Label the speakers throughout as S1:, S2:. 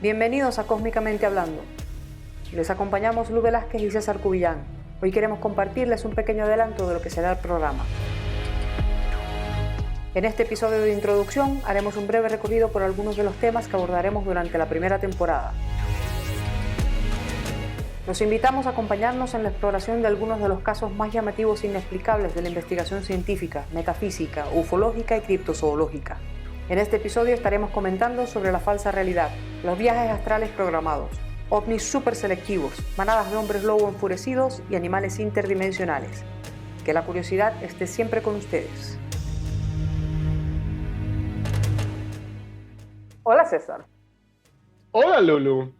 S1: Bienvenidos a Cósmicamente Hablando. Les acompañamos Lu Velázquez y César Cubillán. Hoy queremos compartirles un pequeño adelanto de lo que será el programa. En este episodio de introducción haremos un breve recorrido por algunos de los temas que abordaremos durante la primera temporada. Los invitamos a acompañarnos en la exploración de algunos de los casos más llamativos e inexplicables de la investigación científica, metafísica, ufológica y criptozoológica. En este episodio estaremos comentando sobre la falsa realidad, los viajes astrales programados, ovnis súper selectivos, manadas de hombres lobo enfurecidos y animales interdimensionales. Que la curiosidad esté siempre con ustedes. Hola César.
S2: Hola Lulu,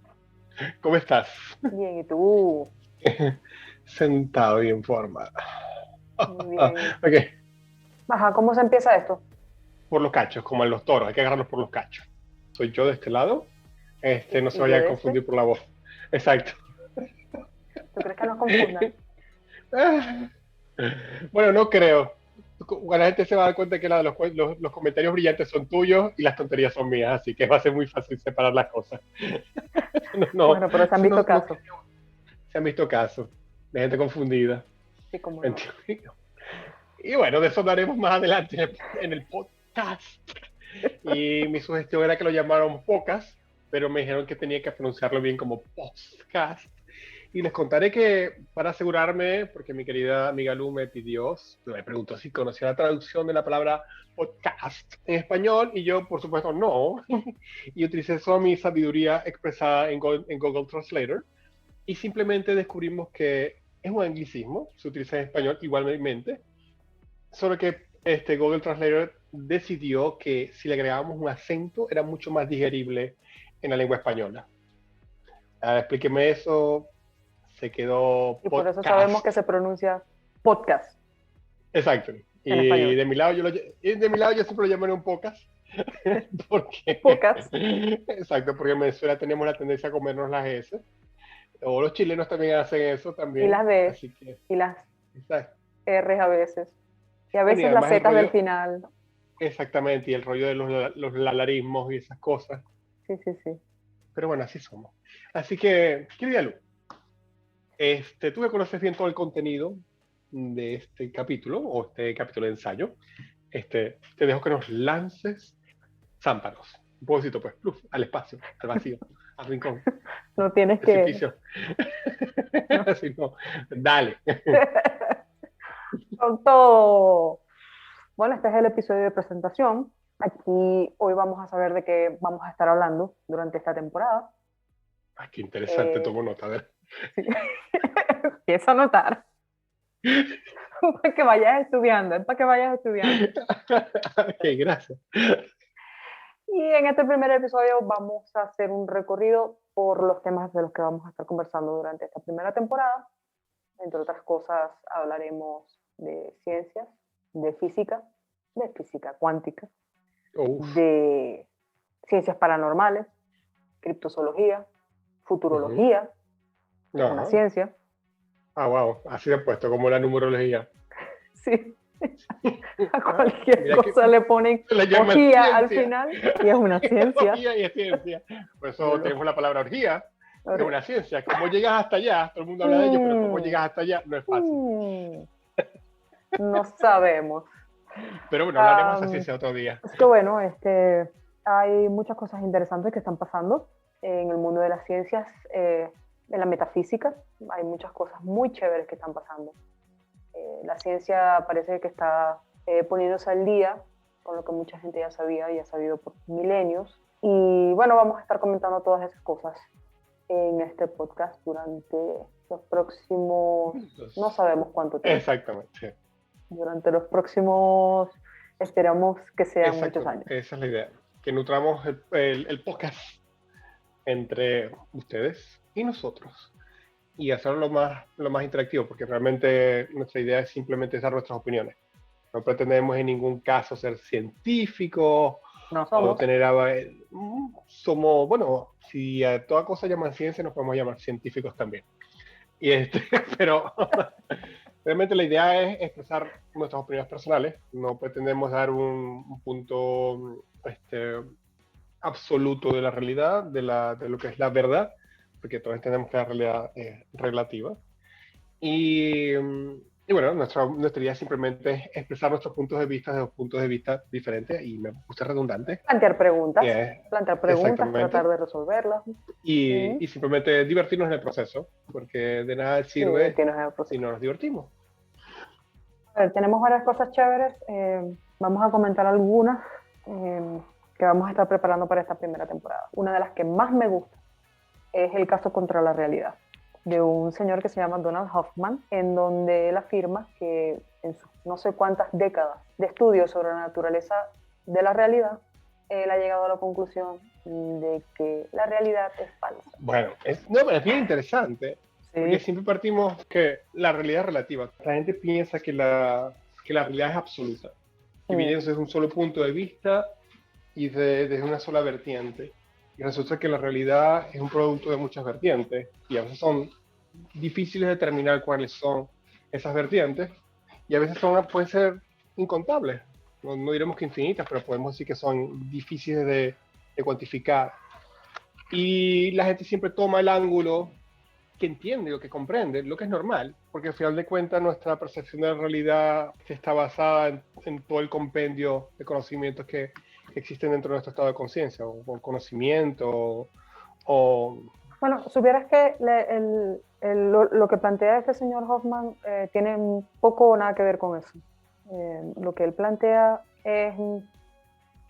S2: ¿cómo estás?
S1: Bien, ¿y tú?
S2: Sentado y en forma.
S1: Muy bien.
S2: Ok,
S1: Ajá, ¿cómo se empieza esto?
S2: por los cachos, como en los toros, hay que agarrarlos por los cachos. Soy yo de este lado, no se
S1: ¿Y
S2: vaya
S1: yo
S2: a
S1: de
S2: confundir por la voz. Exacto.
S1: ¿Tú crees que nos confundan?
S2: Bueno, no creo. La gente se va a dar cuenta que los comentarios brillantes son tuyos y las tonterías son mías, así que va a ser muy fácil separar las cosas.
S1: Bueno, pero se han visto casos.
S2: Se han visto casos de gente confundida.
S1: Sí, cómo no.
S2: Y bueno, de eso hablaremos más adelante en el podcast. Y mi sugestión era que lo llamaran podcast, pero me dijeron que tenía que pronunciarlo bien como podcast. Y les contaré que, para asegurarme, porque mi querida amiga Lu me preguntó si conocía la traducción de la palabra podcast en español, y yo, por supuesto, no. Y utilicé toda mi sabiduría expresada en Google Translator, y simplemente descubrimos que es un anglicismo, se utiliza en español igualmente, solo que Google Translator decidió que si le agregábamos un acento era mucho más digerible en la lengua española. Explíqueme eso. Se quedó
S1: Y
S2: podcast.
S1: por eso sabemos que se pronuncia podcast.
S2: Exacto.
S1: En español.
S2: De mi lado yo siempre lo llamaré un podcast. Porque,
S1: Podcast.
S2: exacto, porque en Venezuela tenemos la tendencia a comernos las S. O los chilenos también hacen eso también.
S1: Y las D.
S2: Así que,
S1: y las
S2: exacto.
S1: R's a veces. Y a
S2: Bueno,
S1: veces
S2: y
S1: las
S2: además
S1: Z del final.
S2: Exactamente, y el rollo de los lalarismos y esas cosas.
S1: Sí.
S2: Pero bueno, así somos. Así que, querida Lu, tú que conoces bien todo el contenido de este capítulo, o este capítulo de ensayo, te dejo que nos lances zámpanos. Un poquito, pues, pluf, al espacio, al vacío, al rincón.
S1: No tienes que...
S2: No. Así no. Dale.
S1: Con todo. Bueno, este es el episodio de presentación. Aquí hoy vamos a saber de qué vamos a estar hablando durante esta temporada.
S2: Ay, qué interesante, tomo nota. A ver.
S1: Sí. Empieza a notar. Para que vayas estudiando, es para que vayas estudiando.
S2: Ok, gracias.
S1: Y en este primer episodio vamos a hacer un recorrido por los temas de los que vamos a estar conversando durante esta primera temporada. Entre otras cosas, hablaremos de ciencias, de física cuántica, de ciencias paranormales, criptozoología, futurología, una ciencia.
S2: Ah, wow, así de puesto, como la numerología.
S1: Sí. A cualquier cosa le ponen orgía al final y es una ciencia.
S2: Orgía y es ciencia. Por eso tenemos la palabra orgía, es una ciencia. ¿Cómo llegas hasta allá? Todo el mundo habla de ello, pero ¿cómo llegas hasta allá? No es fácil.
S1: No sabemos.
S2: Pero bueno, hablaremos de ciencia otro día.
S1: Es que bueno, hay muchas cosas interesantes que están pasando en el mundo de las ciencias, en la metafísica. Hay muchas cosas muy chéveres que están pasando. La ciencia parece que está poniéndose al día con lo que mucha gente ya sabía y ha sabido por milenios. Y bueno, vamos a estar comentando todas esas cosas en este podcast durante los próximos, no sabemos cuánto tiempo.
S2: Exactamente.
S1: Durante los próximos, esperamos que sean muchos años.
S2: Esa es la idea, que nutramos el podcast entre ustedes y nosotros y hacerlo lo más interactivo, porque realmente nuestra idea es simplemente dar nuestras opiniones. No pretendemos en ningún caso ser científicos.
S1: No somos.
S2: O tener somos, bueno, si a toda cosa llaman ciencia, nos podemos llamar científicos también. Pero realmente la idea es expresar nuestras opiniones personales. No pretendemos dar un punto absoluto de la realidad, de lo que es la verdad, porque todos entendemos que la realidad es relativa. Y bueno, nuestra idea simplemente es expresar nuestros puntos de vista de dos puntos de vista diferentes, y me gusta redundante.
S1: Plantear preguntas,
S2: Eh,
S1: tratar
S2: exactamente.
S1: de resolverlas.
S2: Y simplemente divertirnos en el proceso, porque de nada
S1: Sí,
S2: sirve
S1: tienes el
S2: si
S1: proceso.
S2: no nos divertimos.
S1: A ver, tenemos varias cosas chéveres. Vamos a comentar algunas que vamos a estar preparando para esta primera temporada. Una de las que más me gusta es el caso contra la realidad, de un señor que se llama Donald Hoffman, en donde él afirma que en sus no sé cuántas décadas de estudios sobre la naturaleza de la realidad, él ha llegado a la conclusión de que la realidad es falsa.
S2: Bueno, no, es bien interesante, porque
S1: Sí,
S2: siempre partimos que la realidad es relativa. La gente piensa que la realidad es absoluta, que viene desde un solo punto de vista y desde una sola vertiente. Y resulta que la realidad es un producto de muchas vertientes, y a veces son difíciles de determinar cuáles son esas vertientes, y a veces pueden ser incontables. No diremos que infinitas, pero podemos decir que son difíciles de cuantificar. Y la gente siempre toma el ángulo que entiende o que comprende, lo que es normal, porque al final de cuentas nuestra percepción de la realidad está basada en todo el compendio de conocimientos que existen dentro de nuestro estado de conciencia, o conocimiento, o...
S1: bueno, supieras que lo que plantea este señor Hoffman tiene poco o nada que ver con eso. Lo que él plantea es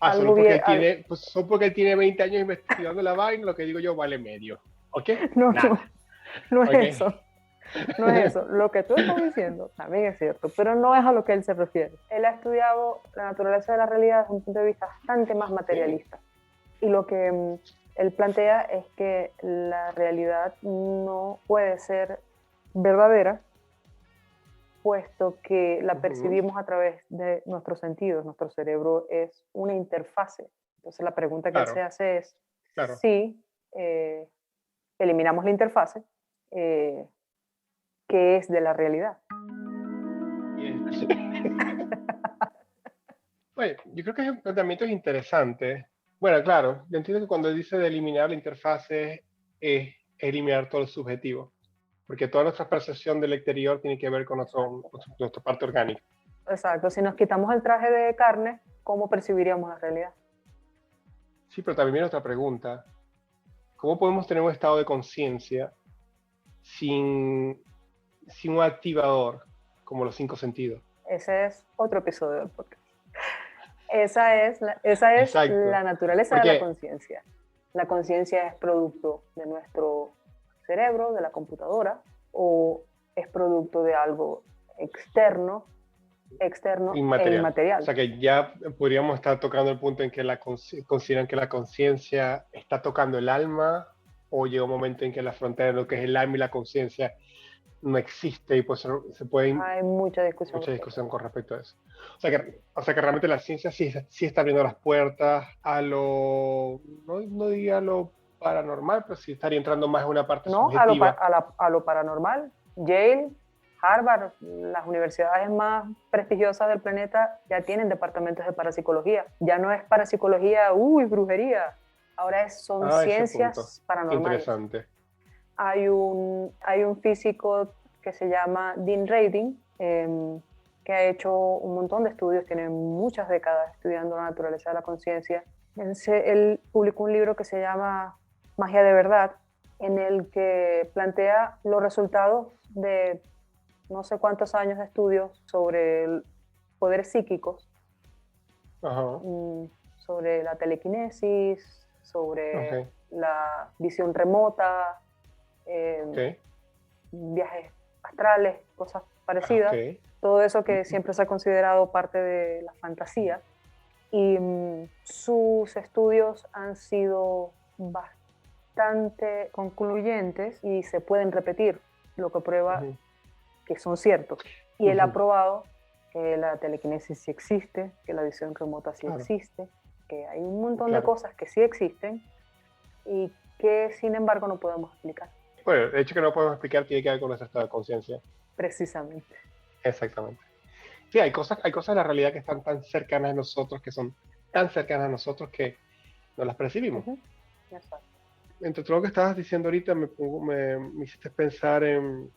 S1: algo
S2: solo porque
S1: bien...
S2: él tiene, pues solo porque él tiene 20 años investigando la vaina, lo que digo yo vale medio. ¿Ok?
S1: No,
S2: Nada.
S1: no es
S2: ¿Ok?
S1: eso. No es eso. Lo que tú estás diciendo también es cierto, pero no es a lo que él se refiere. Él ha estudiado la naturaleza de la realidad desde un punto de vista bastante más materialista. Y lo que él plantea es que la realidad no puede ser verdadera, puesto que la percibimos a través de nuestros sentidos. Nuestro cerebro es una interfase. Entonces la pregunta que él se
S2: Claro,
S1: hace es
S2: claro.
S1: si eliminamos la interfase, eh, ¿qué es de la realidad?
S2: Bueno, yo creo que el planteamiento es interesante. Bueno, claro, yo entiendo que cuando dice de eliminar la interfase es eliminar todo lo subjetivo, porque toda nuestra percepción del exterior tiene que ver con nuestra parte orgánica.
S1: Exacto, si nos quitamos el traje de carne, ¿cómo percibiríamos la realidad?
S2: Sí, pero también viene otra pregunta. ¿Cómo podemos tener un estado de conciencia sin un activador como los cinco sentidos?
S1: Ese es otro episodio del podcast. Esa es la
S2: Exacto.
S1: naturaleza de la
S2: Porque,
S1: conciencia. La conciencia es producto de nuestro cerebro, de la computadora, o es producto de algo externo e
S2: inmaterial. O
S1: inmaterial.
S2: sea que ya podríamos estar tocando el punto en que consideran que la conciencia está tocando el alma, o llega un momento en que la frontera de lo que es el alma y la conciencia no existe, y pues se puede
S1: Hay mucha discusión
S2: mucha
S1: respecto a
S2: discusión
S1: eso.
S2: con respecto a eso. O sea que realmente la ciencia sí está abriendo las puertas a no diría a lo paranormal, pero sí estaría entrando más en una parte
S1: ¿No? A lo,
S2: subjetiva.
S1: a lo paranormal. Yale, Harvard, las universidades más prestigiosas del planeta ya tienen departamentos de parapsicología. Ya no es parapsicología, uy, brujería. Ahora son
S2: Ese punto.
S1: ciencias paranormales.
S2: Interesante.
S1: Hay un físico que se llama Dean Radin, que ha hecho un montón de estudios, tiene muchas décadas estudiando la naturaleza de la conciencia. Él publicó un libro que se llama Magia de Verdad, en el que plantea los resultados de no sé cuántos años de estudios sobre poderes psíquicos,
S2: Ajá.
S1: sobre la telequinesis, sobre
S2: Ok.
S1: la visión remota,
S2: Ok.
S1: viajes astrales, cosas parecidas,
S2: Ok.
S1: todo eso que siempre se ha considerado parte de la fantasía. Y sus estudios han sido bastante concluyentes y se pueden repetir, lo que prueba que son ciertos. Y él ha probado que la telequinesis sí existe, que la visión remota sí
S2: Claro.
S1: existe, que hay un montón de
S2: Claro.
S1: cosas que sí existen y que sin embargo no podemos explicar.
S2: Bueno, el hecho que no podemos explicar tiene que ver con nuestro estado de conciencia.
S1: Precisamente.
S2: Exactamente. Sí, hay cosas de la realidad que están tan cercanas a nosotros, que son tan cercanas a nosotros, que no las percibimos.
S1: Exacto.
S2: Entre todo lo que estabas diciendo ahorita, me hiciste pensar en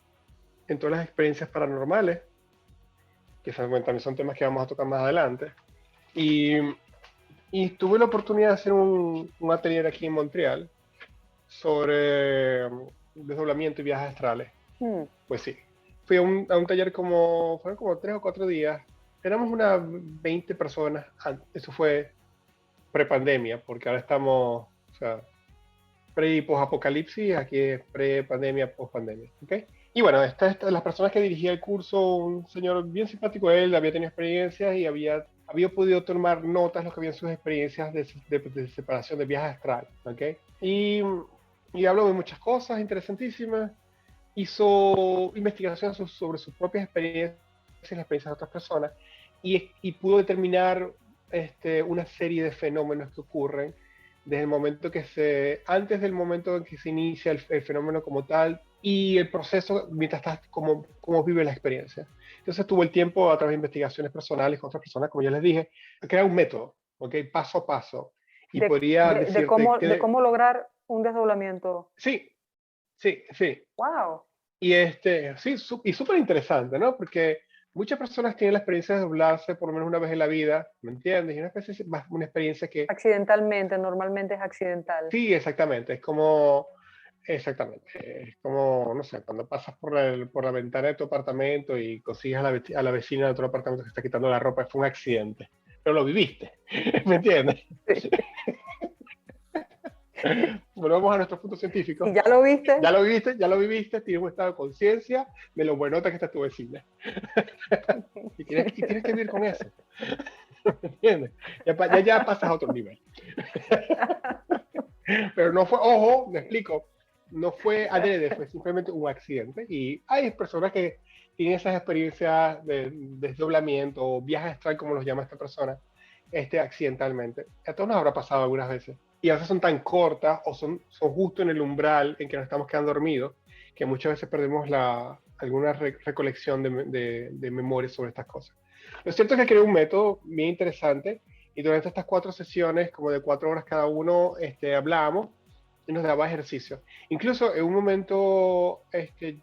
S2: todas las experiencias paranormales, que también son temas que vamos a tocar más adelante. Y, y tuve la oportunidad de hacer un atelier aquí en Montreal sobre desdoblamiento y viajes astrales. Pues sí, fui a un taller fueron como 3 o 4 días. Éramos unas 20 personas. Eso fue prepandemia, porque ahora estamos, o sea, pre y post-apocalipsis, aquí es pre-pandemia, post-pandemia, ¿ok? Y bueno, las personas que dirigía el curso, un señor bien simpático, él había tenido experiencias y había podido tomar notas de lo que habían sus experiencias de separación, de viajes astrales, ¿ok? Y habló de muchas cosas interesantísimas, hizo investigaciones sobre sus propias experiencias y las experiencias de otras personas, y pudo determinar una serie de fenómenos que ocurren desde el momento antes del momento en que se inicia el fenómeno como tal, y el proceso mientras estás, cómo vive la experiencia. Entonces tuvo el tiempo, a través de investigaciones personales con otras personas, como ya les dije, crear un método, ¿ok? Paso a paso. Y podría decirte
S1: de cómo lograr un desdoblamiento.
S2: Sí.
S1: ¡Wow!
S2: Y sí, y súper interesante, ¿no? Porque muchas personas tienen la experiencia de doblarse por lo menos una vez en la vida, ¿me entiendes? Y una experiencia que...
S1: Accidentalmente, normalmente es accidental.
S2: Sí, exactamente. Exactamente. Es como, no sé, cuando pasas por la ventana de tu apartamento y consigues a la vecina de otro apartamento que está quitando la ropa, fue un accidente. Pero lo viviste, ¿me entiendes?
S1: Sí.
S2: Volvamos a nuestro punto científico.
S1: ¿Y ya lo viste?
S2: Ya lo viviste, tienes un estado de conciencia de lo buenota que está tu vecina. y tienes que vivir con eso. ¿Me entiendes? Ya pasas a otro nivel. Pero no fue, ojo, me explico, no fue adrede, fue simplemente un accidente. Y hay personas que tienen esas experiencias de desdoblamiento o viajes astral, como los llama esta persona, accidentalmente. A todos nos habrá pasado algunas veces. Y a veces son tan cortas o son justo en el umbral en que nos estamos quedando dormidos, que muchas veces perdemos alguna recolección de memoria sobre estas cosas. Lo cierto es que creé un método bien interesante, y durante estas 4 sesiones, como de 4 horas cada uno, hablábamos y nos daba ejercicio. Incluso en un momento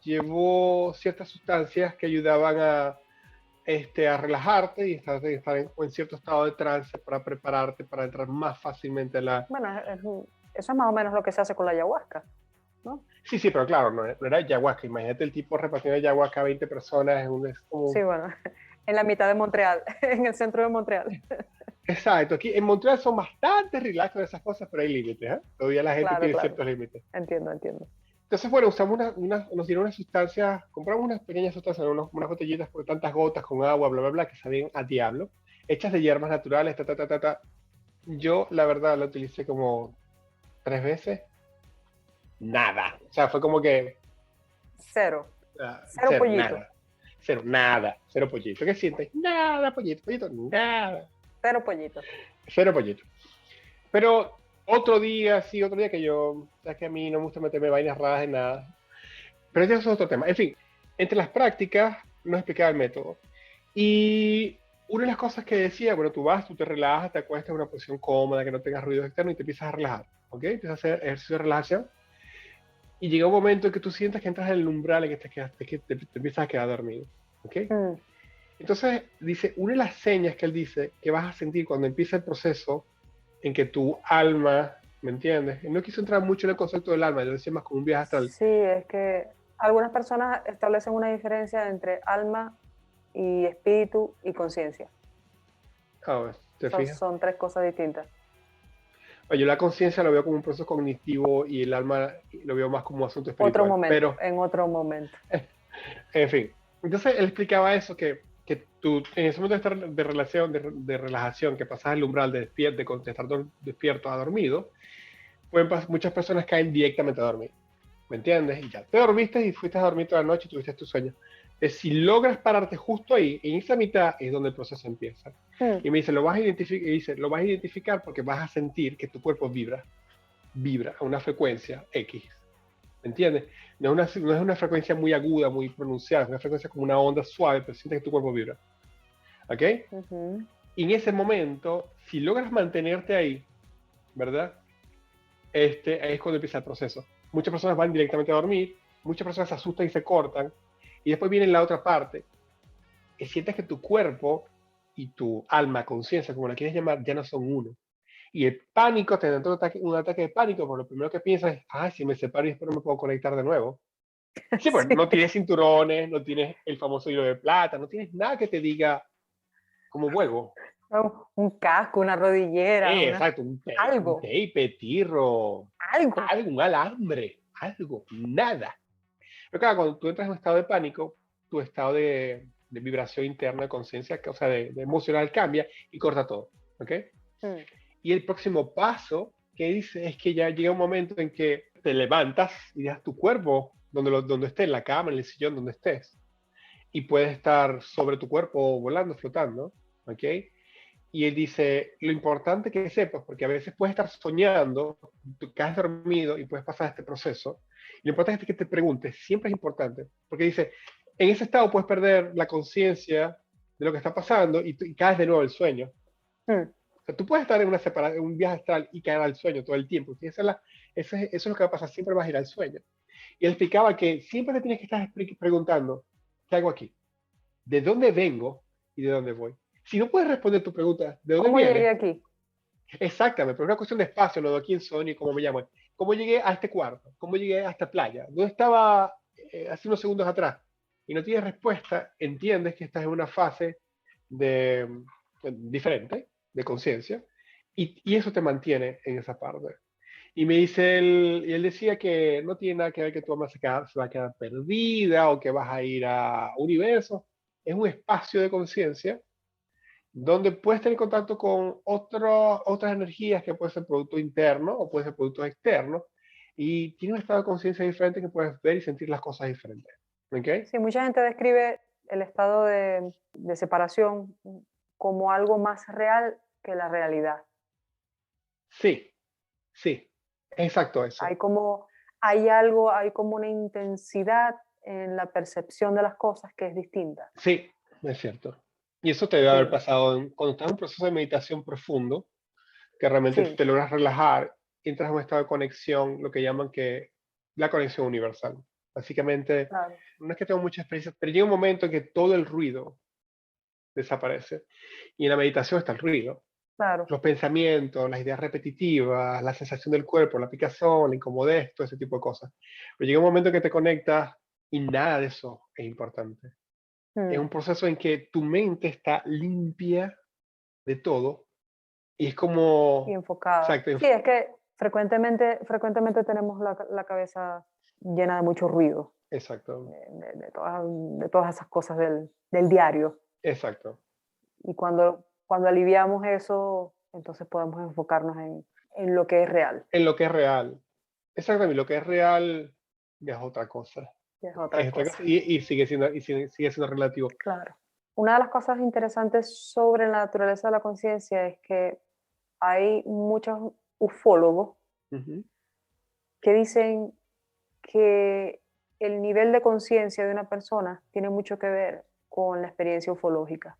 S2: llevó ciertas sustancias que ayudaban a relajarte y estar en cierto estado de trance para prepararte para entrar más fácilmente a la...
S1: Bueno, eso es más o menos lo que se hace con la ayahuasca, ¿no?
S2: Sí, pero claro, no era ayahuasca. Imagínate el tipo repartiendo ayahuasca a 20 personas.
S1: Sí, bueno, en la mitad de Montreal, en el centro de Montreal.
S2: Exacto, aquí en Montreal son bastante relax con esas cosas, pero hay límites, ¿eh? Todavía la gente tiene ciertos límites.
S1: Entiendo.
S2: Entonces, bueno, usamos nos dieron unas sustancias, compramos unas pequeñas sustancias, unas botellitas por tantas gotas con agua, bla, bla, bla, que sabían a diablo, hechas de hierbas naturales, Yo, la verdad, la utilicé como 3 veces. Nada. O sea, fue como que...
S1: Cero pollito.
S2: Cero pollito. ¿Qué sientes? Nada, pollito, nada.
S1: Cero pollito.
S2: Cero pollito. Pero otro día que yo, sabes que a mí no me gusta meterme vainas raras en nada. Pero ya eso es otro tema. En fin, entre las prácticas nos explicaba el método. Y una de las cosas que decía, bueno, tú te relajas, te acuestas en una posición cómoda, que no tengas ruidos externos y te empiezas a relajar. ¿Ok? Empiezas a hacer ejercicio de relajación. Y llega un momento en que tú sientes que entras en el umbral en que te empiezas a quedar dormido. ¿Ok? Entonces, dice, una de las señas que él dice que vas a sentir cuando empieza el proceso en que tu alma, ¿me entiendes? Él no quiso entrar mucho en el concepto del alma, yo decía más como un viaje astral.
S1: Sí, es que algunas personas establecen una diferencia entre alma y espíritu y conciencia.
S2: ¿Te fijas?
S1: Son 3 cosas distintas.
S2: Yo la conciencia lo veo como un proceso cognitivo y el alma lo veo más como un asunto espiritual.
S1: En otro momento.
S2: En fin, entonces él explicaba eso, que tú en ese momento de relajación, que pasas el umbral de estar despierto a dormido, muchas personas caen directamente a dormir, ¿me entiendes? Y ya te dormiste y fuiste a dormir toda la noche y tuviste tu sueño. Si logras pararte justo ahí, en esa mitad es donde el proceso empieza. Y me dice, lo vas a identificar porque vas a sentir que tu cuerpo vibra a una frecuencia X. ¿Me entiendes? No es una frecuencia muy aguda, muy pronunciada, es una frecuencia como una onda suave, pero sientes que tu cuerpo vibra. ¿Ok? Y en ese momento, si logras mantenerte ahí, ¿verdad? Ahí es cuando empieza el proceso. Muchas personas van directamente a dormir, muchas personas se asustan y se cortan, y después viene la otra parte, que sientes que tu cuerpo y tu alma, conciencia, como la quieres llamar, ya no son uno. Y el pánico, te da un ataque de pánico, porque lo primero que piensas es, ah, si me separo y después no me puedo conectar de nuevo. Sí, pues
S1: Sí.
S2: no tienes cinturones, no tienes el famoso hilo de plata, no tienes nada que te diga cómo vuelvo.
S1: Un casco, una rodillera,
S2: Exacto, un
S1: algo,
S2: tape, tirro,
S1: algo.
S2: algo, un alambre, algo, nada. Pero claro, cuando tú entras en un estado de pánico, tu estado de vibración interna, de conciencia, o sea, de emocional cambia y corta todo. ¿Ok?
S1: Mm.
S2: Y el próximo paso que dice es que ya llega un momento en que te levantas y dejas tu cuerpo donde estés, en la cama, en el sillón, donde estés. Y puedes estar sobre tu cuerpo volando, flotando. ¿Ok? Y él dice, lo importante que sepas, porque a veces puedes estar soñando, tú caes dormido y puedes pasar este proceso. Y lo importante es que te preguntes, siempre es importante, porque dice, en ese estado puedes perder la conciencia de lo que está pasando y caes de nuevo al sueño.
S1: Mm.
S2: O sea, tú puedes estar en un viaje astral y caer al sueño todo el tiempo. Eso es lo que va a pasar, siempre vas a ir al sueño. Y él explicaba que siempre te tienes que estar preguntando, ¿qué hago aquí? ¿De dónde vengo y de dónde voy? Si no puedes responder tu pregunta, ¿de dónde
S1: ¿Cómo llegué
S2: vienes?
S1: aquí?
S2: Exactamente, pero es una cuestión de espacio, lo de quién soy y cómo me llamo. ¿Cómo llegué a este cuarto? ¿Cómo llegué a esta playa? ¿Dónde estaba hace unos segundos atrás? Y no tienes respuesta, entiendes que estás en una fase de, diferente, de conciencia, y eso te mantiene en esa parte. Y me dice él, y él decía que no tiene nada que ver que tu alma se va a quedar perdida o que vas a ir a universo. Es un espacio de conciencia donde puedes tener contacto con otras energías que pueden ser producto interno o pueden ser productos externos y tiene un estado de conciencia diferente que puedes ver y sentir las cosas diferentes. ¿Ok?
S1: Sí, mucha gente describe el estado de separación como algo más real que la realidad.
S2: Sí, sí, exacto eso.
S1: Hay como, hay algo, hay como una intensidad en la percepción de las cosas que es distinta.
S2: Sí, es cierto. Y eso te debe haber
S1: Sí,
S2: pasado cuando estás en un proceso de meditación profundo, que realmente
S1: sí,
S2: te logras relajar, entras en un estado de conexión, lo que llaman que la conexión universal. Básicamente,
S1: claro,
S2: no es que tengo mucha experiencia, pero llega un momento en que todo el ruido desaparece. Y en la meditación está el ruido,
S1: claro.
S2: los pensamientos, las ideas repetitivas, la sensación del cuerpo, la picazón, la incomodez, todo ese tipo de cosas. Pero llega un momento en que te conectas y nada de eso es importante. Es
S1: Mm.
S2: un proceso en que tu mente está limpia de todo y es
S1: Y
S2: como,
S1: enfocada.
S2: exacto,
S1: Sí, es que frecuentemente tenemos la cabeza llena de mucho ruido,
S2: exacto,
S1: de todas esas cosas del diario.
S2: exacto.
S1: Y cuando aliviamos eso, entonces podemos enfocarnos en lo que es real,
S2: En lo que es real. Exactamente, lo que es real ya es otra cosa.
S1: que es otra
S2: Es otra
S1: cosa.
S2: cosa y sigue siendo relativo.
S1: Claro. Una de las cosas interesantes sobre la naturaleza de la conciencia es que hay muchos ufólogos
S2: Ujú.
S1: que dicen que el nivel de conciencia de una persona tiene mucho que ver con la experiencia ufológica,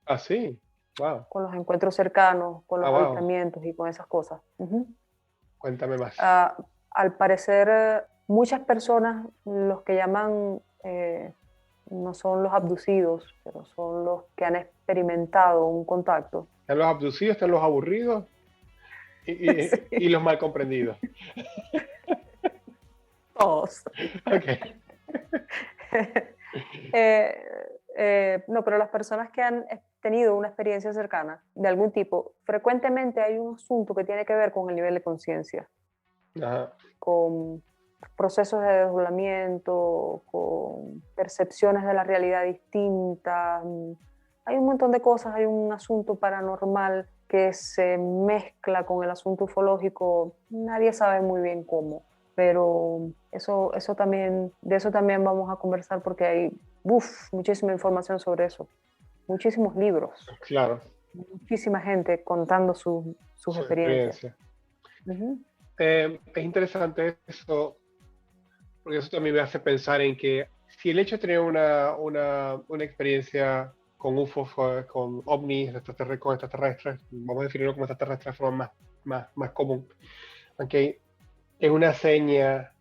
S2: Ah, sí. Wow.
S1: con los encuentros cercanos, con
S2: Ah,
S1: los
S2: wow.
S1: avistamientos y con esas cosas. Ujú.
S2: Cuéntame más.
S1: Al parecer, muchas personas, los que llaman, no son los abducidos, pero son los que han experimentado un contacto.
S2: Están los abducidos, están los aburridos y
S1: Sí,
S2: los mal comprendidos.
S1: todos.
S2: Ok.
S1: Eh, no, pero las personas que han tenido una experiencia cercana de algún tipo, frecuentemente hay un asunto que tiene que ver con el nivel de conciencia,
S2: Ajá.
S1: con procesos de desdoblamiento, con percepciones de la realidad distintas. Hay un montón de cosas, hay un asunto paranormal que se mezcla con el asunto ufológico, nadie sabe muy bien cómo, pero eso también, de eso también vamos a conversar porque hay muchísima información sobre eso, muchísimos libros,
S2: Claro.
S1: muchísima gente contando sus
S2: Su
S1: experiencias.
S2: experiencia.
S1: Ujú.
S2: Es interesante eso, porque eso también me hace pensar en que si el hecho de tener una experiencia con UFOs, con ovnis, con extraterrestres, vamos a definirlo como extraterrestres de forma más más común. Aunque es una seña,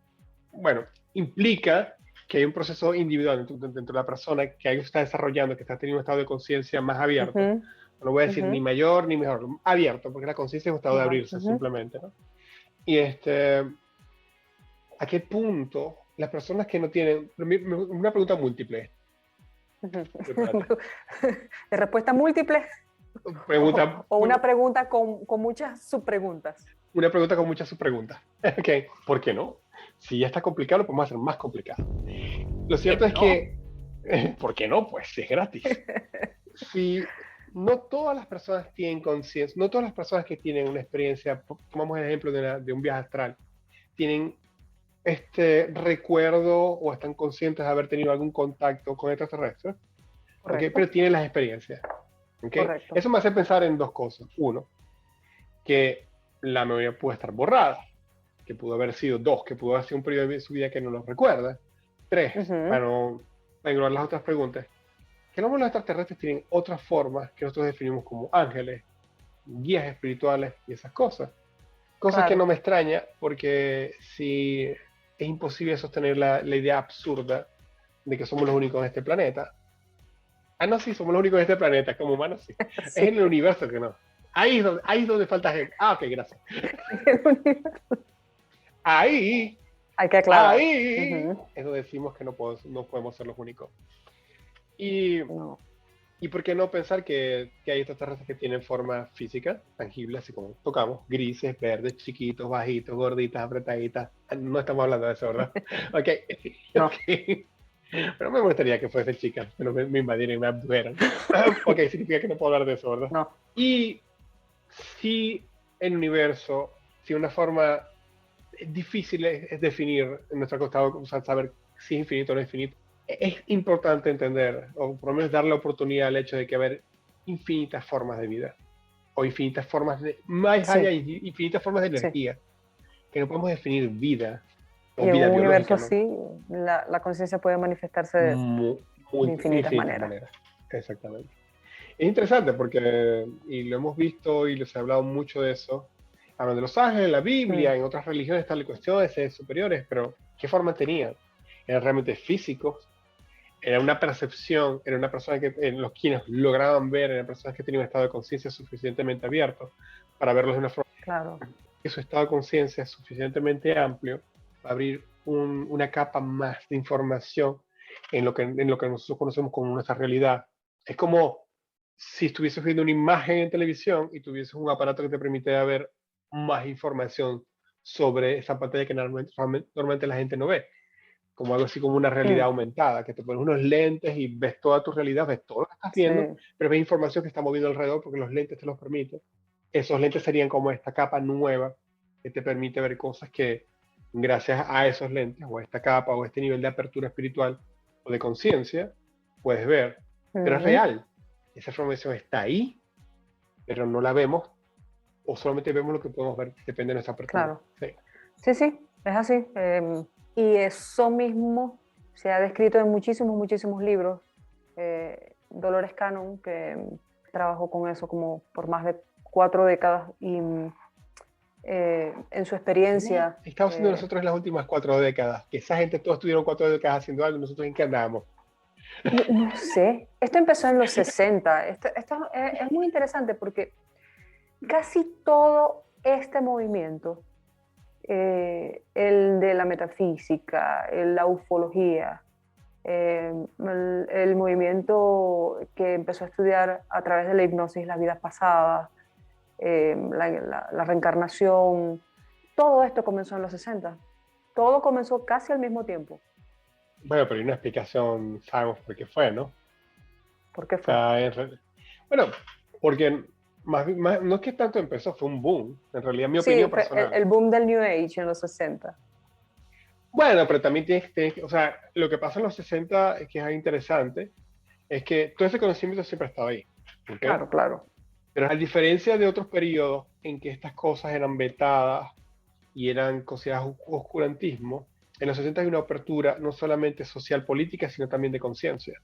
S2: bueno, implica que hay un proceso individual dentro de la persona que algo está desarrollando, que está teniendo un estado de conciencia más abierto.
S1: Ujú,
S2: No voy a decir
S1: ujú.
S2: ni mayor ni mejor, abierto, porque la conciencia es un estado de
S1: Ajá,
S2: abrirse
S1: ujú,
S2: simplemente, ¿no? Y ¿a qué punto las personas que no tienen, una pregunta múltiple,
S1: ujú.
S2: prepárate,
S1: ¿De respuesta múltiple
S2: pregunta,
S1: o una pregunta con muchas subpreguntas?
S2: una pregunta con muchas subpreguntas. Ok, ¿por qué no? Si ya está complicado, lo podemos hacer más complicado. Lo
S1: ¿Qué
S2: cierto es
S1: no?
S2: que, ¿por qué no? Pues es gratis. Si no todas las personas tienen conciencia, no todas las personas que tienen una experiencia, tomamos el ejemplo de un viaje astral, tienen este recuerdo o están conscientes de haber tenido algún contacto con extraterrestres, ¿okay?
S1: Correcto,
S2: Pero tienen las experiencias. ¿Okay?
S1: correcto.
S2: Eso me hace pensar en dos cosas. Uno, que la memoria puede estar borrada, que pudo haber sido dos, que pudo haber sido un periodo de su vida que no lo recuerda. Tres,
S1: Ujú,
S2: para no englobar las otras preguntas, que los extraterrestres tienen otras formas que nosotros definimos como ángeles, guías espirituales y esas cosas. Cosas que no
S1: claro.
S2: me extraña porque si es imposible sostener la idea absurda de que somos los únicos en este planeta. Ah, no, sí, somos los únicos en este planeta, como humanos, sí. Es
S1: Sí.
S2: en el universo que no. Ahí es donde falta gente. Ah, ok, gracias. Ahí,
S1: Hay que aclarar.
S2: ahí,
S1: Ujú,
S2: es donde decimos que no podemos ser los únicos. Y,
S1: no.
S2: y por qué no pensar que hay extraterrestres que tienen forma física, tangible, así como tocamos, grises, verdes, chiquitos, bajitos, gorditas, apretaditas. No estamos hablando de eso, ¿verdad? Ok,
S1: No.
S2: ok. Pero me gustaría que fuese chicas, pero me invadieran y me abdujeran. Ok, significa que no puedo hablar de eso, ¿verdad?
S1: No.
S2: Y si el universo, si una forma difícil es definir en nuestro costado, o sea, saber si es infinito o no es infinito, es importante entender, o por lo menos darle la oportunidad al hecho de que haber infinitas formas de vida, o infinitas formas de, más allá,
S1: Sí,
S2: infinitas formas de
S1: sí.
S2: energía, que no podemos definir vida, o
S1: Y en
S2: vida
S1: un universo
S2: biológica, ¿no?
S1: así, la conciencia puede manifestarse
S2: Muy,
S1: de
S2: muy
S1: infinitas
S2: infinitas
S1: maneras.
S2: maneras. Exactamente. Es interesante porque, y lo hemos visto y les he hablado mucho de eso, hablan de los ángeles, en la
S1: Mm,
S2: Biblia, en otras religiones tal cuestión de seres superiores, pero ¿qué forma tenían? ¿Eran realmente físicos? ¿Era una percepción? ¿Era una persona que los quienes lograban ver? ¿Eran personas que tenían un estado de conciencia suficientemente abierto para verlos de una forma
S1: claro.
S2: que su estado de conciencia es suficientemente amplio para abrir una capa más de información en lo que nosotros conocemos como nuestra realidad? Es como si estuvieses viendo una imagen en televisión y tuvieses un aparato que te permite ver más información sobre esa pantalla que normalmente la gente no ve, como algo así como una realidad
S1: Mm,
S2: aumentada, que te pones unos lentes y ves toda tu realidad, ves todo lo que estás
S1: sí,
S2: viendo, pero ves información que está moviendo alrededor porque los lentes te los permiten. Esos lentes serían como esta capa nueva que te permite ver cosas que gracias a esos lentes o a esta capa o a este nivel de apertura espiritual o de conciencia puedes ver. Pero es
S1: ujú,
S2: real. Esa información está ahí, pero no la vemos o solamente vemos lo que podemos ver, depende de nuestra apertura.
S1: claro.
S2: Sí.
S1: Sí, sí, es así. Y eso mismo se ha descrito en muchísimos, muchísimos libros. Dolores Cannon, que trabajó con eso como por más de 4 décadas y en su
S2: ¿Qué
S1: experiencia,
S2: estamos haciendo nosotros en las últimas 4 décadas? Que esa gente todos estuvieron 4 décadas haciendo algo, nosotros en qué andamos.
S1: no sé, esto empezó en los 60. Esto es muy interesante porque casi todo este movimiento, el de la metafísica, la ufología, el movimiento que empezó a estudiar a través de la hipnosis las vidas pasadas, la reencarnación, todo esto comenzó en los 60. Todo comenzó casi al mismo tiempo.
S2: Bueno, pero hay una explicación, sabemos por qué fue, ¿no?
S1: ¿Por qué
S2: O
S1: fue?
S2: sea, bueno, porque no es que tanto empezó, fue un boom, en realidad mi
S1: Sí,
S2: opinión
S1: fue
S2: personal.
S1: el boom del New Age en los 60.
S2: Bueno, pero también o sea, lo que pasa en los 60 es que es interesante, es que todo ese conocimiento siempre estaba ahí, ¿ok?
S1: Claro, claro.
S2: Pero a diferencia de otros periodos en que estas cosas eran vetadas y eran consideradas oscurantismo, en los 60 hay una apertura no solamente social política, sino también de conciencia.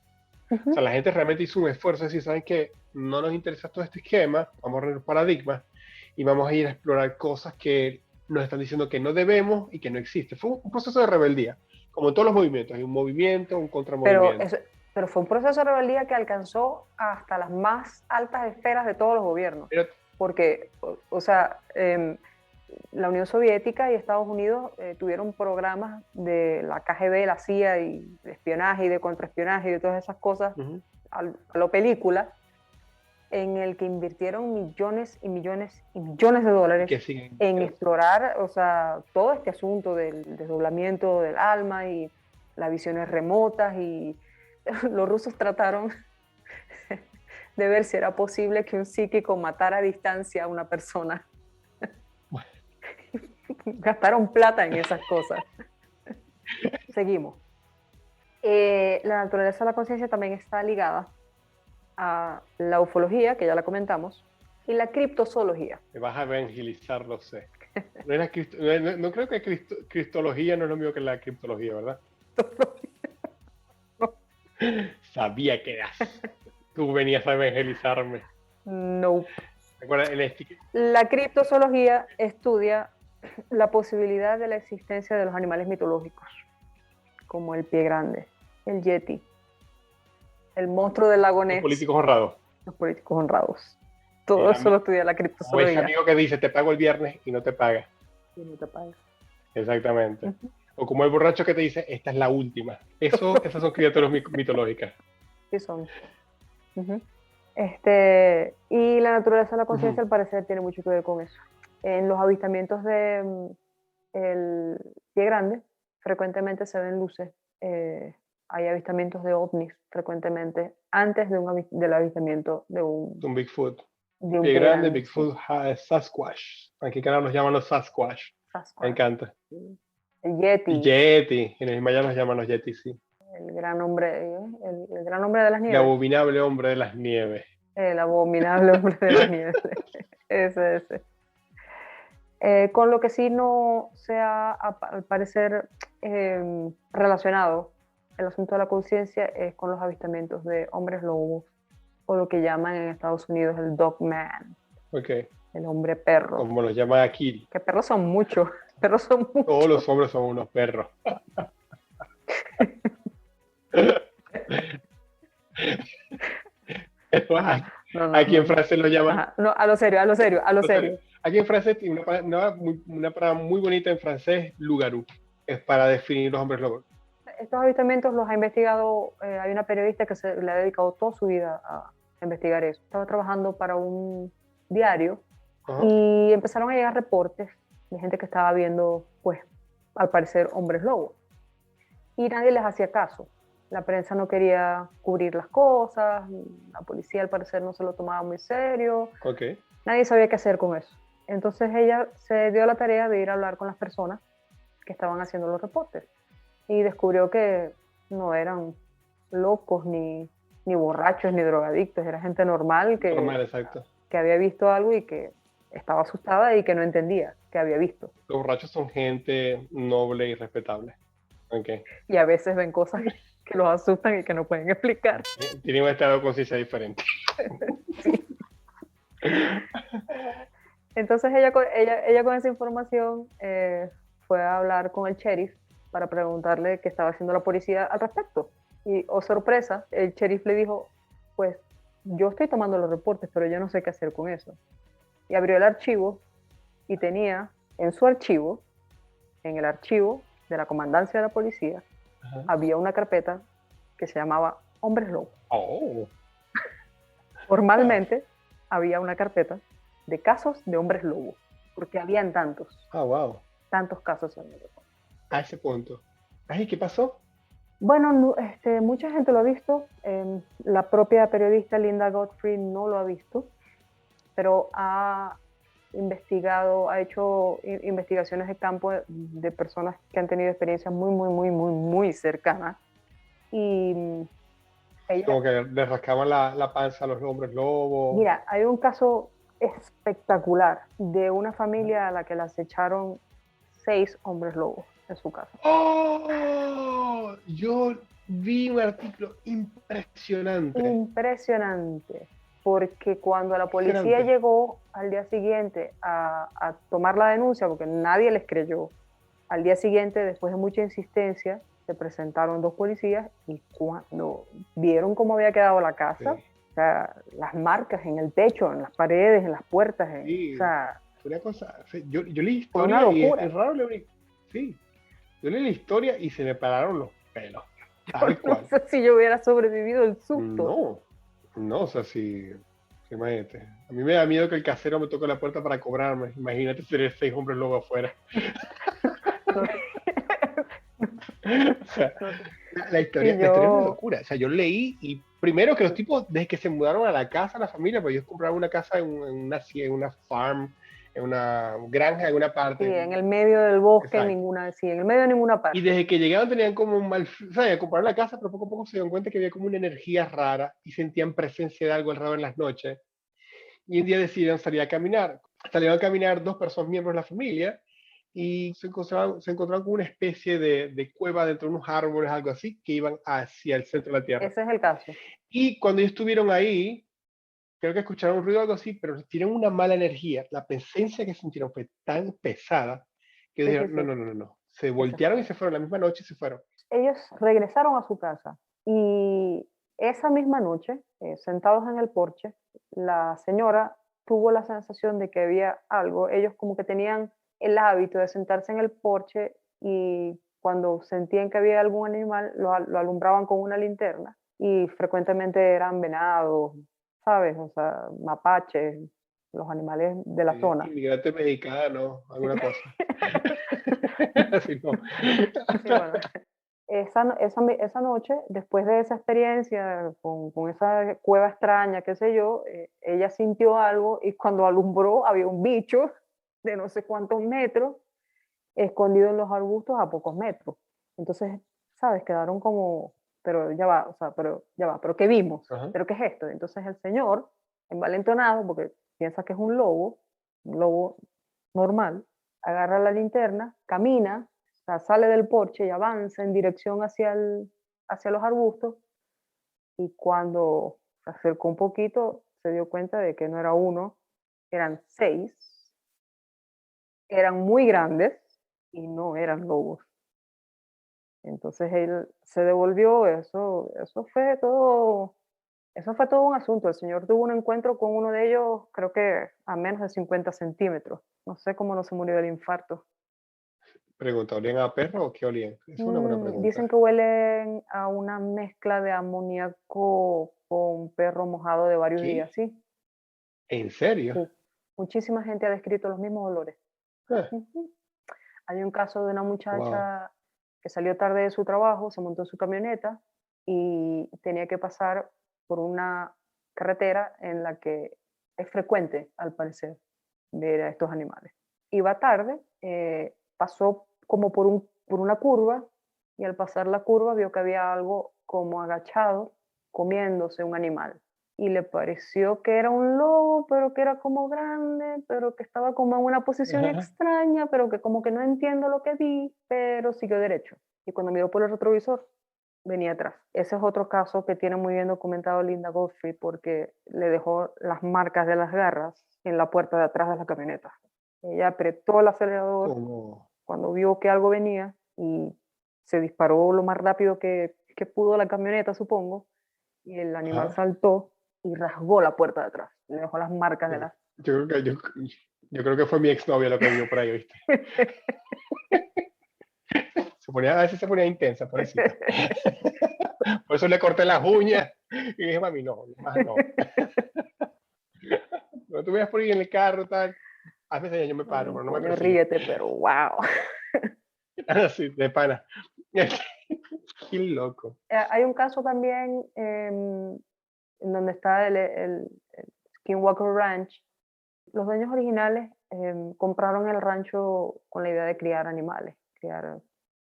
S2: O sea,
S1: Ujú,
S2: la gente realmente hizo un esfuerzo de decir, ¿saben qué? No nos interesa todo este esquema, vamos a reunir paradigmas y vamos a ir a explorar cosas que nos están diciendo que no debemos y que no existe. Fue un proceso de rebeldía, como en todos los movimientos, hay un movimiento, un contramovimiento.
S1: Pero fue un proceso de rebeldía que alcanzó hasta las más altas esferas de todos los gobiernos.
S2: Pero,
S1: Porque, o sea, la Unión Soviética y Estados Unidos tuvieron programas de la KGB, la CIA, y de espionaje y de contraespionaje y de todas esas cosas, a lo película, en el que invirtieron millones y millones y millones de dólares en explorar, o sea, todo este asunto del desdoblamiento del alma y las visiones remotas, y los rusos trataron de ver si era posible que un psíquico matara a distancia a una persona. Gastaron plata en esas cosas. Seguimos. La naturaleza de la conciencia también está ligada a la ufología, que ya la comentamos, y la criptozoología.
S2: Me vas a evangelizar, lo sé. No creo que cristología no es lo mismo que la criptología, ¿verdad?
S1: No.
S2: Sabía que tú venías a evangelizarme.
S1: No.
S2: ¿Recuerdas el
S1: La criptozoología estudia la posibilidad de la existencia de los animales mitológicos, como el pie grande, el yeti, el monstruo del lago Ness.
S2: Los políticos honrados.
S1: Los políticos honrados. Todo eso lo estudia la criptozoología.
S2: O ese amigo que dice, te pago el viernes y no te paga.
S1: Y no te paga.
S2: Exactamente. O como el borracho que te dice, esta es la última. Esas son criaturas mitológicas.
S1: Sí son. Y la naturaleza de la conciencia, al parecer, tiene mucho que ver con eso. En los avistamientos de el pie grande, frecuentemente se ven luces. Hay avistamientos de ovnis frecuentemente antes del avistamiento de un
S2: Bigfoot.
S1: De un
S2: pie grande, Bigfoot, Sasquatch. Aquí cada nos llaman los Sasquatch. Me encanta.
S1: El Yeti.
S2: Yeti. En el Himalaya nos llaman los Yeti, sí.
S1: El gran hombre, el gran hombre de las nieves.
S2: El abominable hombre de las nieves.
S1: El abominable hombre de las nieves. Ese. Con lo que sí no se ha, al parecer, relacionado el asunto de la conciencia es con los avistamientos de hombres lobos, o lo que llaman en Estados Unidos el dog man.
S2: Okay.
S1: El hombre perro.
S2: Como los llaman aquí.
S1: Que perros son muchos.
S2: Todos los hombres son unos perros. Aquí en Francia lo llaman.
S1: No, a lo serio.
S2: Aquí en Francia tiene una palabra muy bonita en francés, loup-garou. Es para definir los hombres lobos.
S1: Estos avistamientos los ha investigado, hay una periodista que se le ha dedicado toda su vida a investigar eso. Estaba trabajando para un diario y empezaron a llegar reportes de gente que estaba viendo, pues, al parecer, hombres lobos. Y nadie les hacía caso. La prensa no quería cubrir las cosas, la policía al parecer no se lo tomaba muy serio.
S2: Okay.
S1: Nadie sabía qué hacer con eso. Entonces ella se dio la tarea de ir a hablar con las personas que estaban haciendo los reportes. Y descubrió que no eran locos, ni borrachos, ni drogadictos. Era gente normal que había visto algo y que estaba asustada y que no entendía que había visto.
S2: Los borrachos son gente noble y respetable. Okay.
S1: Y a veces ven cosas que los asustan y que no pueden explicar.
S2: Tienen un estado de conciencia diferente.
S1: Sí. Entonces ella con esa información fue a hablar con el sheriff para preguntarle qué estaba haciendo la policía al respecto. Y, oh sorpresa, el sheriff le dijo, pues yo estoy tomando los reportes, pero yo no sé qué hacer con eso. Y abrió el archivo y tenía en su archivo, en el archivo de la comandancia de la policía, había una carpeta que se llamaba Hombres Lobos. Formalmente había una carpeta de casos de hombres lobos, porque habían tantos. Tantos casos en el reporte.
S2: A ese punto. ¿Y qué pasó?
S1: Bueno, mucha gente lo ha visto. La propia periodista Linda Godfrey no lo ha visto, pero ha hecho investigaciones de campo de personas que han tenido experiencias muy cercanas. Y
S2: como que le rascaban la panza a los hombres lobos.
S1: Mira, hay un caso espectacular de una familia a la que le acecharon 6 hombres lobos en su casa.
S2: Yo vi un artículo impresionante.
S1: porque cuando la policía
S2: Impresionante.
S1: llegó al día siguiente a tomar la denuncia, porque nadie les creyó, al día siguiente, después de mucha insistencia, se presentaron 2 policías y cuando vieron cómo había quedado la casa,
S2: Sí.
S1: o sea, las marcas en el techo, en las paredes, en las puertas, o
S2: Sí,
S1: sea,
S2: fue una cosa. Yo leí
S1: fue una
S2: historia y
S1: locura.
S2: es raro leer. Sí, yo leí la historia y se me pararon los pelos.
S1: Yo
S2: Tal
S1: no
S2: cual.
S1: sé si yo hubiera sobrevivido el susto.
S2: No, no, o sea, sí. Imagínate. A mí me da miedo que el casero me toque la puerta para cobrarme. Imagínate tener 6 hombres luego afuera.
S1: No,
S2: O sea,
S1: no sé.
S2: la historia,
S1: Sí,
S2: la historia es una
S1: yo,
S2: locura. O sea, yo leí y primero que los
S1: sí,
S2: tipos, desde que se mudaron a la casa, la familia, pues ellos compraron una casa en una farm, en una granja, en una
S1: sí,
S2: parte.
S1: en el medio del bosque,
S2: Exacto.
S1: sí, en el medio de ninguna
S2: Y
S1: parte.
S2: desde que llegaron tenían como un mal, o sea, compraron la casa, pero poco a poco se dieron cuenta que había como una energía rara y sentían presencia de algo raro en las noches. Y un día decidieron salir a caminar. Salieron a caminar 2 personas, miembros de la familia, y se encontraron con una especie de cueva dentro de unos árboles, algo así, que iban hacia el centro de la Tierra.
S1: Ese es el caso.
S2: Y cuando ellos estuvieron ahí, creo que escucharon un ruido o algo así, pero tienen una mala energía. La presencia que sintieron fue tan pesada que
S1: Sí, sí,
S2: dijeron, no,
S1: sí,
S2: no, no, no, no. Se
S1: y se
S2: voltearon y
S1: fueron.
S2: se fueron la misma noche y se fueron.
S1: Ellos regresaron a su casa y esa misma noche, sentados en el porche, la señora tuvo la sensación de que había algo. Ellos como que tenían el hábito de sentarse en el porche y cuando sentían que había algún animal, lo alumbraban con una linterna y frecuentemente eran venados, ¿sabes? O sea, mapaches, los animales de la zona.
S2: Inmigrante mexicano, alguna cosa. Así no.
S1: Sí, bueno, esa noche, después de esa experiencia con esa cueva extraña, qué sé yo, ella sintió algo y cuando alumbró había un bicho de no sé cuántos metros escondido en los arbustos a pocos metros. Entonces, ¿sabes? Quedaron como, pero ya va, o sea, pero ya va, pero ¿qué vimos?
S2: Ajá.
S1: ¿Pero qué es esto? Entonces el señor, envalentonado, porque piensa que es un lobo normal, agarra la linterna, camina, o sea, sale del porche y avanza en dirección hacia los arbustos y cuando se acercó un poquito se dio cuenta de que no era uno, eran 6, eran muy grandes y no eran lobos. Entonces él se devolvió, eso fue todo un asunto. El señor tuvo un encuentro con uno de ellos, creo que a menos de 50 centímetros. No sé cómo no se murió del infarto.
S2: Pregunta, ¿olían a perro o qué olían? Es una buena pregunta.
S1: Dicen que huelen a una mezcla de amoníaco con perro mojado de varios días,
S2: ¿Qué?
S1: sí,
S2: ¿En serio?
S1: sí. Muchísima gente ha descrito los mismos olores.
S2: Ah,
S1: Ujú. Hay un caso de una
S2: wow.
S1: muchacha que salió tarde de su trabajo, se montó en su camioneta y tenía que pasar por una carretera en la que es frecuente, al parecer, ver a estos animales. Iba tarde, pasó como por una curva y al pasar la curva vio que había algo como agachado comiéndose un animal y le pareció que era un lobo, pero que era como grande, pero que estaba como en una posición
S2: Ajá.
S1: extraña, pero que como que no entiendo lo que vi, pero siguió derecho. Y cuando miró por el retrovisor, venía atrás. Ese es otro caso que tiene muy bien documentado Linda Godfrey porque le dejó las marcas de las garras en la puerta de atrás de la camioneta. Ella apretó el acelerador
S2: Como,
S1: cuando vio que algo venía y se disparó lo más rápido que pudo la camioneta, supongo, y el animal
S2: ajá.
S1: saltó y rasgó la puerta de atrás. Le dejó las marcas de las...
S2: Yo creo que fue mi exnovia lo que vio por ahí, ¿viste? A veces se ponía intensa, pobrecita. Por eso le corté las uñas y dije, mami, no, más no. No tú veas por ahí en el carro, tal. A veces ya yo me paro, pero no me
S1: Coño,
S2: persigue.
S1: ríete, pero wow.
S2: Así, de pana. Qué loco.
S1: Hay un caso también en donde está el Skinwalker Ranch. Los dueños originales compraron el rancho con la idea de criar animales, criar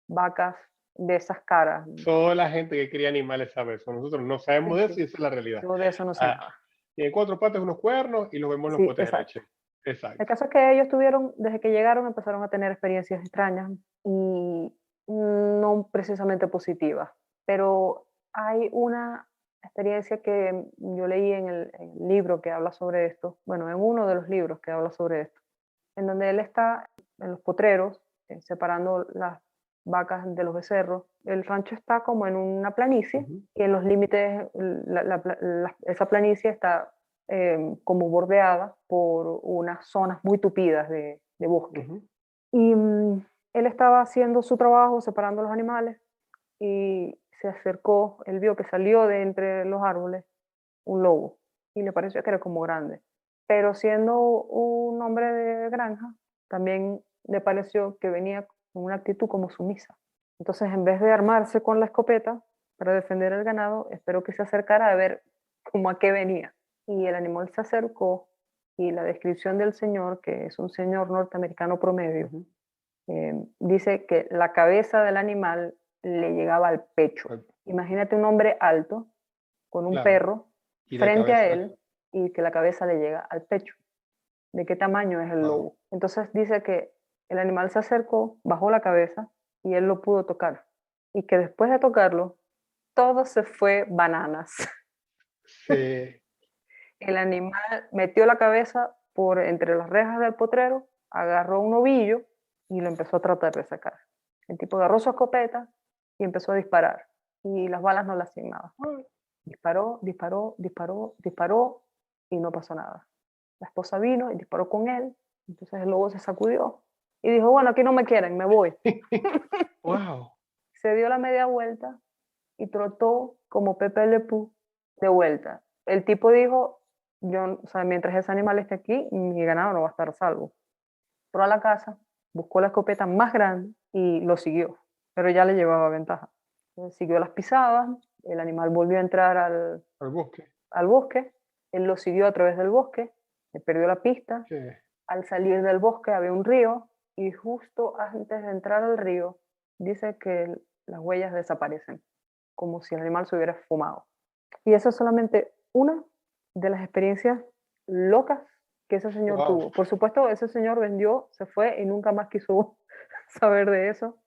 S1: vacas de esas caras.
S2: Toda la gente que cría animales sabe eso. Nosotros no
S1: Sí,
S2: sabemos de eso
S1: sí,
S2: y esa es la realidad.
S1: yo de eso no sé
S2: Ah,
S1: nada.
S2: tiene 4 patas, unos cuernos y los vemos en los
S1: Sí,
S2: potes de
S1: exacto.
S2: leche.
S1: El
S2: Exacto.
S1: caso es que ellos tuvieron, desde que llegaron, empezaron a tener experiencias extrañas y no precisamente positivas, pero hay una experiencia que yo leí en el libro que habla sobre esto, bueno, en uno de los libros que habla sobre esto, en donde él está en los potreros, separando las vacas de los becerros. El rancho está como en una planicie y en los límites, esa planicie está como bordeada por unas zonas muy tupidas de bosque. Y él estaba haciendo su trabajo, separando los animales, y se acercó, él vio que salió de entre los árboles un lobo y le pareció que era como grande. Pero siendo un hombre de granja, también le pareció que venía con una actitud como sumisa. Entonces, en vez de armarse con la escopeta para defender el ganado, esperó que se acercara a ver cómo a qué venía. Y el animal se acercó y la descripción del señor, que es un señor norteamericano promedio, dice que la cabeza del animal le llegaba al pecho. Imagínate un hombre alto con un perro frente a él y que la cabeza le llega al pecho. ¿De qué tamaño es el lobo? Entonces dice que el animal se acercó, bajó la cabeza y él lo pudo tocar. Y que después de tocarlo, todo se fue bananas.
S2: Sí.
S1: El animal metió la cabeza por entre las rejas del potrero, agarró un ovillo y lo empezó a tratar de sacar. El tipo agarró su escopeta y empezó a disparar. Y las balas no le hacían nada. Disparó, disparó, disparó, disparó y no pasó nada. La esposa vino y disparó con él. Entonces el lobo se sacudió y dijo, bueno, aquí no me quieren, me voy.
S2: Wow.
S1: Se dio la media vuelta y trotó como Pepe Le Pew de vuelta. El tipo dijo, yo, o sea, mientras ese animal esté aquí, mi ganado no va a estar a salvo. Entró a la casa, buscó la escopeta más grande y lo siguió, pero ya le llevaba ventaja. Entonces, siguió las pisadas, el animal volvió a entrar al bosque, él lo siguió a través del bosque, le perdió la pista. Al salir del bosque había un río y justo antes de entrar al río dice que las huellas desaparecen, como si el animal se hubiera fumado. Y esa es solamente una de las experiencias locas que ese señor tuvo. Por supuesto, ese señor vendió, se fue y nunca más quiso saber de eso.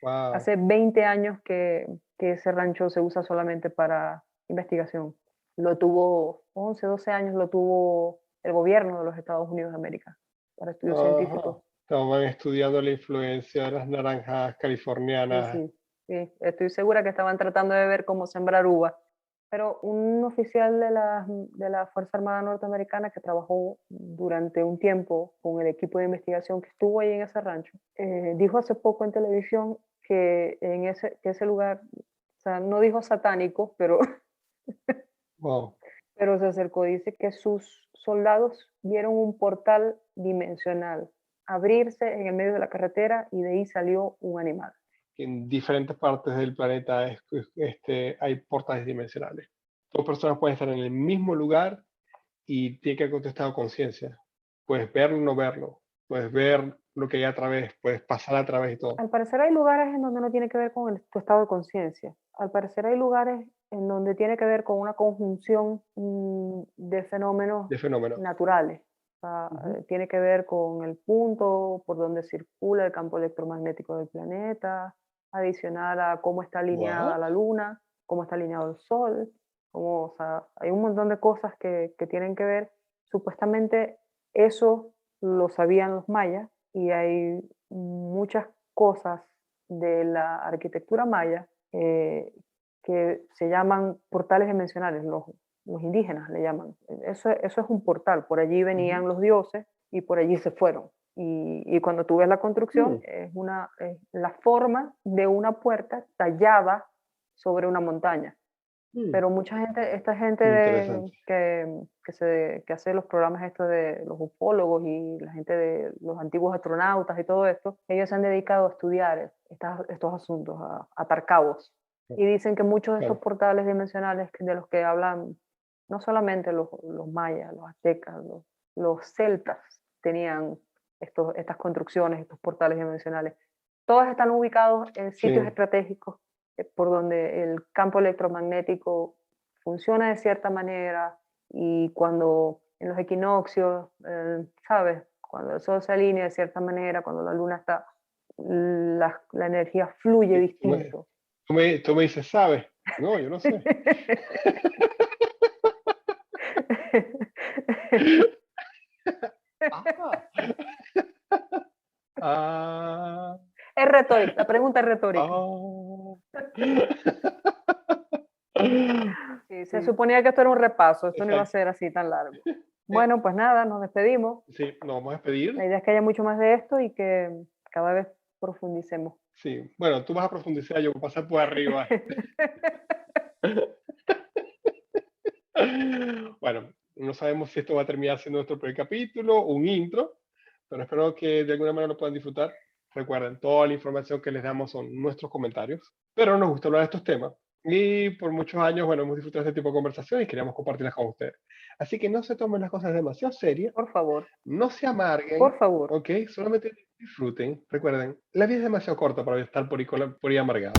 S1: Hace 20 años que ese rancho se usa solamente para investigación. Lo tuvo 11, 12 años, lo tuvo el gobierno de los Estados Unidos de América para estudios científicos.
S2: Estaban estudiando la influencia de las naranjas californianas.
S1: Sí, estoy segura que estaban tratando de ver cómo sembrar uvas. Pero un oficial de la Fuerza Armada Norteamericana que trabajó durante un tiempo con el equipo de investigación que estuvo ahí en ese rancho, dijo hace poco en televisión que que ese lugar, o sea, no dijo satánico, pero, pero se acercó, dice que sus soldados vieron un portal dimensional abrirse en el medio de la carretera y de ahí salió un animal.
S2: En diferentes partes del planeta hay portales dimensionales. Dos personas pueden estar en el mismo lugar y tiene que haber contestado conciencia. Puedes verlo o no verlo. Puedes ver lo que hay a través, puedes pasar a través y todo.
S1: Al parecer hay lugares en donde no tiene que ver con tu estado de conciencia. Al parecer hay lugares en donde tiene que ver con una conjunción de fenómenos naturales. O sea, tiene que ver con el punto por donde circula el campo electromagnético del planeta, adicional a cómo está alineada la luna, cómo está alineado el sol, o sea, hay un montón de cosas que tienen que ver. Supuestamente eso lo sabían los mayas y hay muchas cosas de la arquitectura maya que se llaman portales dimensionales, los indígenas le llaman. Eso es un portal, por allí venían los dioses y por allí se fueron. Y cuando tú ves la construcción, es la forma de una puerta tallada sobre una montaña. Pero mucha gente, esta gente que hace los programas estos de los ufólogos y la gente de los antiguos astronautas y todo esto, ellos se han dedicado a estudiar estos asuntos, a atar cabos. Y dicen que muchos de estos portales dimensionales de los que hablan, no solamente los mayas, los aztecas, los celtas, tenían estas construcciones, estos portales dimensionales. Todos están ubicados en sitios estratégicos por donde el campo electromagnético funciona de cierta manera y cuando en los equinoccios, ¿sabes? Cuando el sol se alinea de cierta manera, cuando la luna está, la energía fluye distinto.
S2: Tú me dices, ¿sabes? No, yo no sé. Ah. Ah.
S1: Es retórica, la pregunta es retórica. Sí, se suponía que esto era un repaso, esto no iba a
S2: Exacto.
S1: ser así tan largo. Bueno, pues nada, nos despedimos.
S2: Sí, nos vamos a despedir.
S1: La idea es que haya mucho más de esto y que cada vez profundicemos.
S2: Sí, bueno, tú vas a profundizar, yo voy a pasar por arriba. Bueno, no sabemos si esto va a terminar siendo nuestro primer capítulo, un intro, pero espero que de alguna manera lo puedan disfrutar. Recuerden, toda la información que les damos son nuestros comentarios, pero nos gusta hablar de estos temas. Y por muchos años, bueno, hemos disfrutado de este tipo de conversaciones y queríamos compartirlas con ustedes. Así que no se tomen las cosas demasiado serias,
S1: Por favor,
S2: no se amarguen,
S1: por favor.
S2: ¿ok? Solamente disfruten. Recuerden, la vida es demasiado corta para estar por ahí amargado.